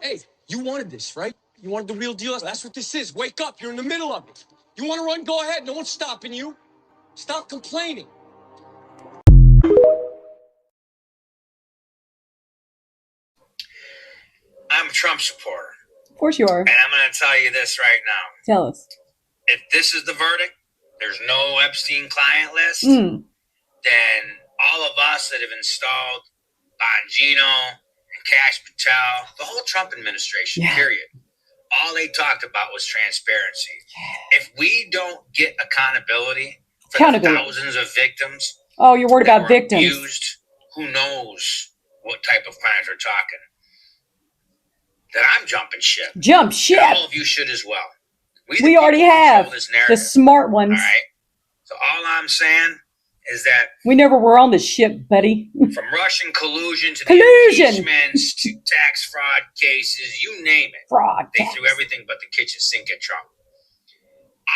Hey, you wanted this, right? You wanted the real deal? That's what this is. Wake up. You're in the middle of it. You want to run? Go ahead. No one's stopping you. Stop complaining. I'm a Trump supporter. Of course you are. And I'm going to tell you this right now. Tell us. If this is the verdict, there's no Epstein client list, then all of us that have installed Bongino and Cash Patel, the whole Trump administration, period, all they talked about was transparency. If we don't get accountability for the thousands of victims, you're worried about victims abused, who knows what type of crimes we're talking, then I'm jumping ship. Jump ship. And all of you should as well. We already have the smart ones. All right. So all I'm saying is that we never were on the ship, buddy. From Russian collusion to the impeachments to tax fraud cases, you name it. They threw everything but the kitchen sink at Trump.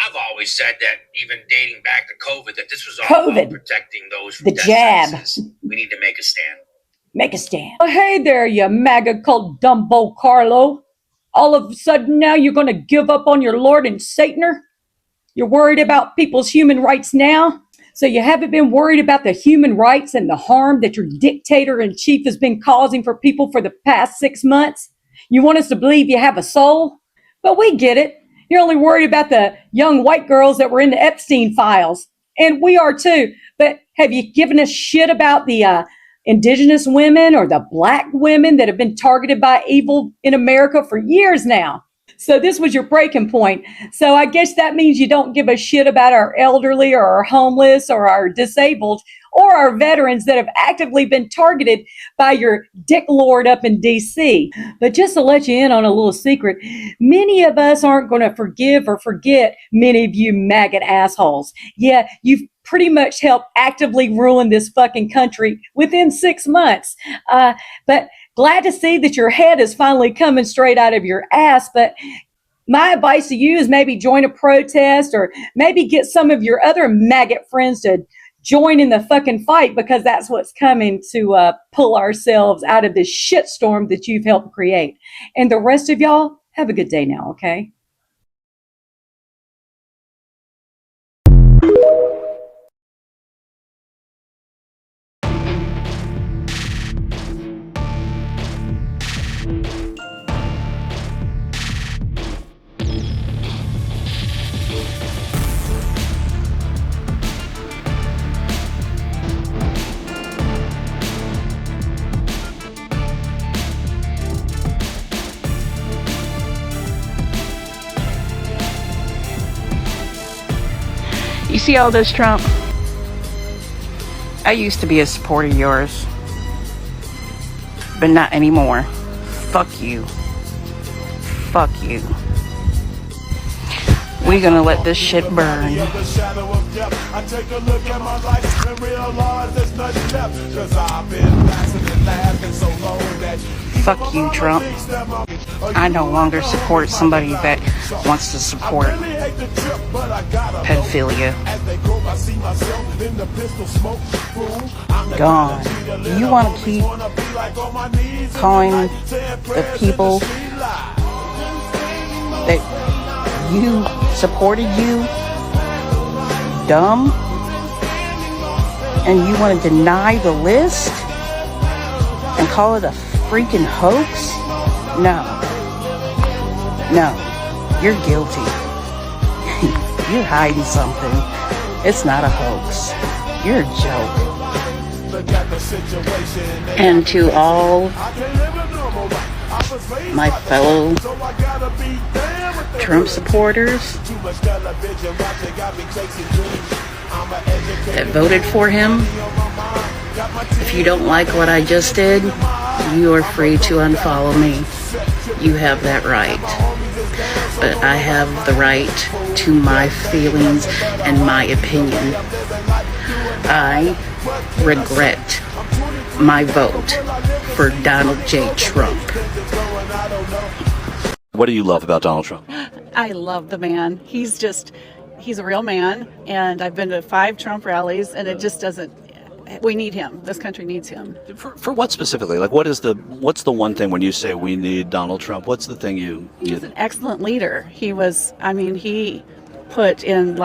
I've always said that, even dating back to COVID, that this was all about protecting those from death sentences. We need to make a stand. Make a stand. Oh, hey there, you MAGA cult Dumbo Carlo. All of a sudden now you're going to give up on your Lord and Sataner? You're worried about people's human rights now? So you haven't been worried about the human rights and the harm that your dictator-in-chief has been causing for people for the past 6 months? You want us to believe you have a soul? But we get it. You're only worried about the young white girls that were in the Epstein files. And we are too. But have you given a shit about the indigenous women or the black women that have been targeted by evil in America for years now? So this was your breaking point. So I guess that means you don't give a shit about our elderly or our homeless or our disabled or our veterans that have actively been targeted by your dick lord up in DC. But just to let you in on a little secret, many of us aren't going to forgive or forget many of you maggot assholes. Yeah, you've pretty much helped actively ruin this fucking country within 6 months. But glad to see that your head is finally coming straight out of your ass. But my advice to you is maybe join a protest or maybe get some of your other maggot friends to join in the fucking fight, because that's what's coming to pull ourselves out of this shitstorm that you've helped create. And the rest of y'all, have a good day now, okay? You see all this, Trump? I used to be a supporter of yours, but not anymore. Fuck you. Fuck you. We're gonna let this shit burn. Fuck you, Trump. I no longer support somebody that wants to support pedophilia. Gone. You want to keep calling the people that you supported you dumb, and you want to deny the list and call it a freaking hoax? No, you're guilty. You're hiding something. It's not a hoax. You're a joke. And to all my fellow Trump supporters that voted for him, if you don't like what I just did, you are free to unfollow me. You have that right. But I have the right to my feelings and my opinion. I regret my vote for Donald J. Trump. What do you love about Donald Trump? I love the man. He's a real man, and I've been to 5 Trump rallies, and it just doesn't We need him. This country needs him. For what specifically? Like, what's the one thing when you say we need Donald Trump? What's the thing He's an excellent leader. He put in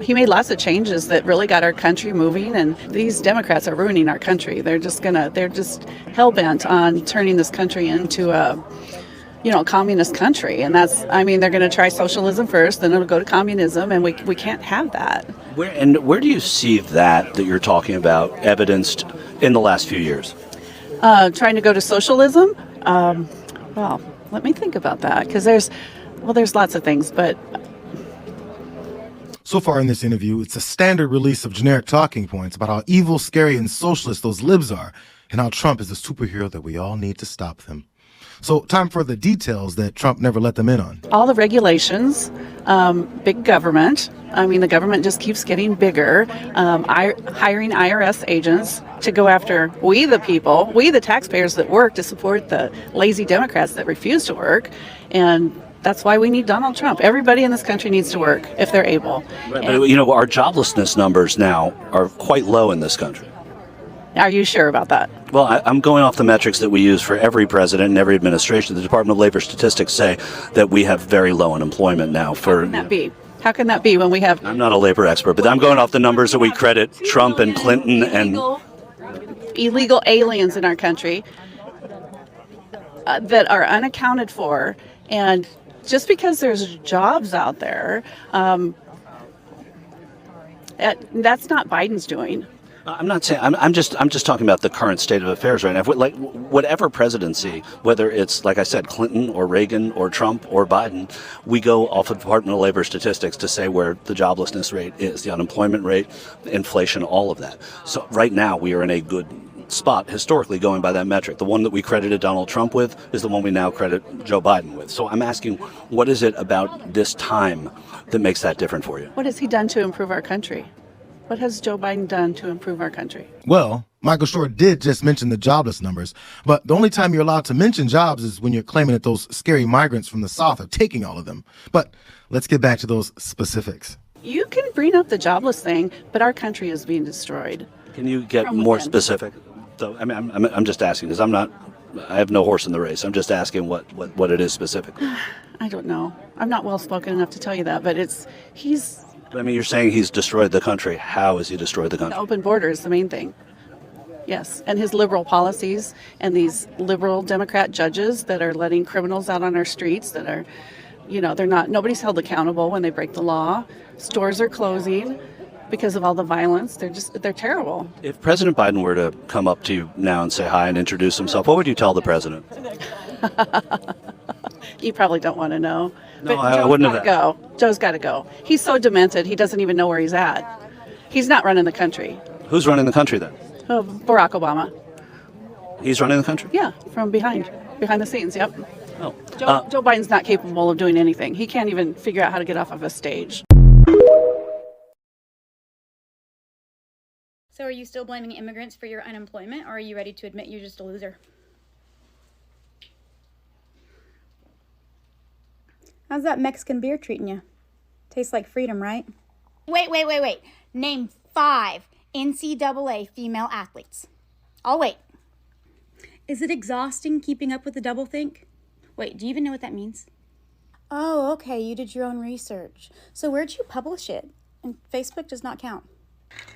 he made lots of changes that really got our country moving, and these Democrats are ruining our country. They're just hell-bent on turning this country into a communist country, and they're going to try socialism first, then it'll go to communism, and we can't have that. Where do you see that you're talking about evidenced in the last few years? Trying to go to socialism? Well, let me think about that, because there's lots of things, but... So far in this interview, it's a standard release of generic talking points about how evil, scary, and socialist those libs are, and how Trump is the superhero that we all need to stop them. So time for the details that Trump never let them in on. All the regulations, big government. The government just keeps getting bigger. Hiring IRS agents to go after we the people, we the taxpayers that work to support the lazy Democrats that refuse to work. And that's why we need Donald Trump. Everybody in this country needs to work if they're able. But, our joblessness numbers now are quite low in this country. Are you sure about that? Well, I'm going off the metrics that we use for every president and every administration. The Department of Labor statistics say that we have very low unemployment now. How can that be? How can that be when we have... I'm not a labor expert, but I'm going off the numbers that we credit Trump and Clinton and... Illegal aliens in our country that are unaccounted for. And just because there's jobs out there, that's not Biden's doing. I'm not saying. I'm just talking about the current state of affairs right now. Like whatever presidency, whether it's like I said, Clinton or Reagan or Trump or Biden, we go off of Department of Labor statistics to say where the joblessness rate is, the unemployment rate, inflation, all of that. So right now we are in a good spot historically going by that metric. The one that we credited Donald Trump with is the one we now credit Joe Biden with. So I'm asking, what is it about this time that makes that different for you? What has he done to improve our country? What has Joe Biden done to improve our country? Well, Michael Short did just mention the jobless numbers, but the only time you're allowed to mention jobs is when you're claiming that those scary migrants from the South are taking all of them. But let's get back to those specifics. You can bring up the jobless thing, but our country is being destroyed. Can you get more specific? So, I'm just asking because I have no horse in the race. I'm just asking what it is specifically. I don't know. I'm not well spoken enough to tell you that, but you're saying he's destroyed the country. How has he destroyed the country? The open border is the main thing. Yes, and his liberal policies and these liberal Democrat judges that are letting criminals out on our streets that are, nobody's held accountable when they break the law. Stores are closing because of all the violence. They're terrible. If President Biden were to come up to you now and say hi and introduce himself, what would you tell the president? You probably don't want to know. No, I wouldn't have. Joe's got to go. He's so demented, he doesn't even know where he's at. He's not running the country. Who's running the country then? Barack Obama. He's running the country? Yeah, from behind the scenes, yep. Oh. Joe Biden's not capable of doing anything. He can't even figure out how to get off of a stage. So are you still blaming immigrants for your unemployment, or are you ready to admit you're just a loser? How's that Mexican beer treating you? Tastes like freedom, right? Wait. Name 5 NCAA female athletes. I'll wait. Is it exhausting keeping up with the doublethink? Wait, do you even know what that means? Oh, okay, you did your own research. So where'd you publish it? And Facebook does not count.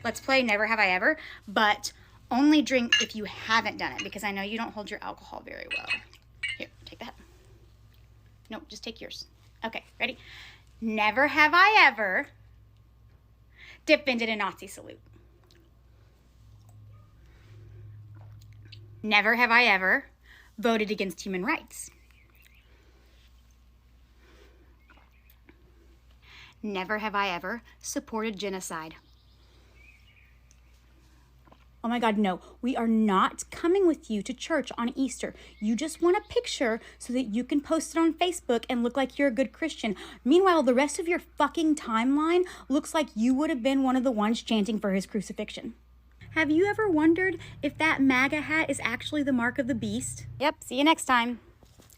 Let's play Never Have I Ever, but only drink if you haven't done it, because I know you don't hold your alcohol very well. Here, take that. Nope, just take yours. Okay, ready? Never have I ever defended a Nazi salute. Never have I ever voted against human rights. Never have I ever supported genocide. Oh my God, no, we are not coming with you to church on Easter. You just want a picture so that you can post it on Facebook and look like you're a good Christian. Meanwhile, the rest of your fucking timeline looks like you would have been one of the ones chanting for his crucifixion. Have you ever wondered if that MAGA hat is actually the mark of the beast? Yep, see you next time.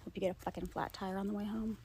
Hope you get a fucking flat tire on the way home.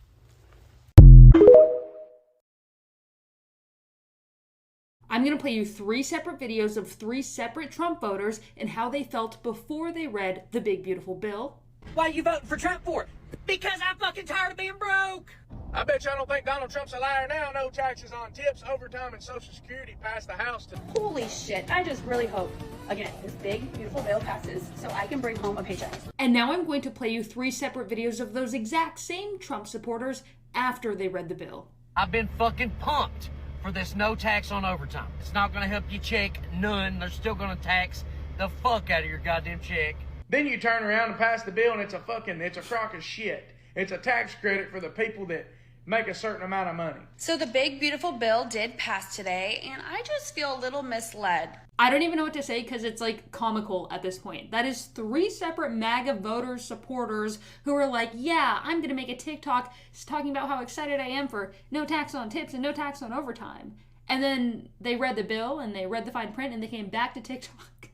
I'm going to play you 3 separate videos of 3 separate Trump voters and how they felt before they read the big beautiful bill. Why are you voting for Trump for? Because I'm fucking tired of being broke. I bet y'all don't think Donald Trump's a liar now. No taxes on tips, overtime, and Social Security passed the House to... Holy shit, I just really hope, again, this big, beautiful bill passes so I can bring home a paycheck. And now I'm going to play you 3 separate videos of those exact same Trump supporters after they read the bill. I've been fucking pumped for this no tax on overtime. It's not gonna help you check none. They're still gonna tax the fuck out of your goddamn check. Then you turn around and pass the bill and it's a crock of shit. It's a tax credit for the people that make a certain amount of money. So the big, beautiful bill did pass today, and I just feel a little misled. I don't even know what to say because it's like comical at this point. That is 3 separate MAGA voters, supporters who are like, yeah, I'm going to make a TikTok talking about how excited I am for no tax on tips and no tax on overtime. And then they read the bill and they read the fine print and they came back to TikTok.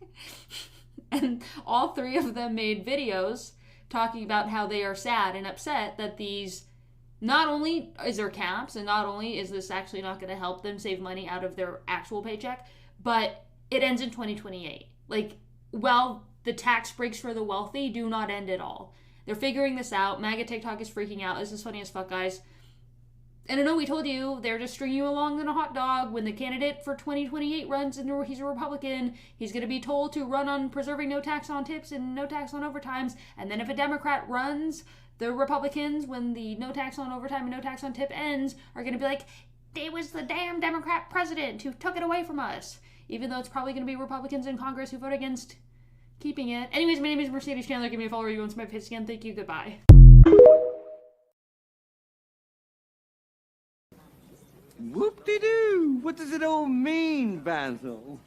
And all 3 of them made videos talking about how they are sad and upset that these, not only is there caps and not only is this actually not going to help them save money out of their actual paycheck, but it ends in 2028. Like, well, the tax breaks for the wealthy do not end at all. They're figuring this out. MAGA TikTok is freaking out. This is funny as fuck, guys. And I know we told you, they're just stringing you along in a hot dog. When the candidate for 2028 runs and he's a Republican, he's going to be told to run on preserving no tax on tips and no tax on overtimes. And then if a Democrat runs, the Republicans, when the no tax on overtime and no tax on tip ends, are going to be like, it was the damn Democrat president who took it away from us. Even though it's probably going to be Republicans in Congress who vote against keeping it. Anyways, my name is Mercedes Chandler. Give me a follow. You want to my face again. Thank you. Goodbye. Whoop-de-doo! What does it all mean, Basil?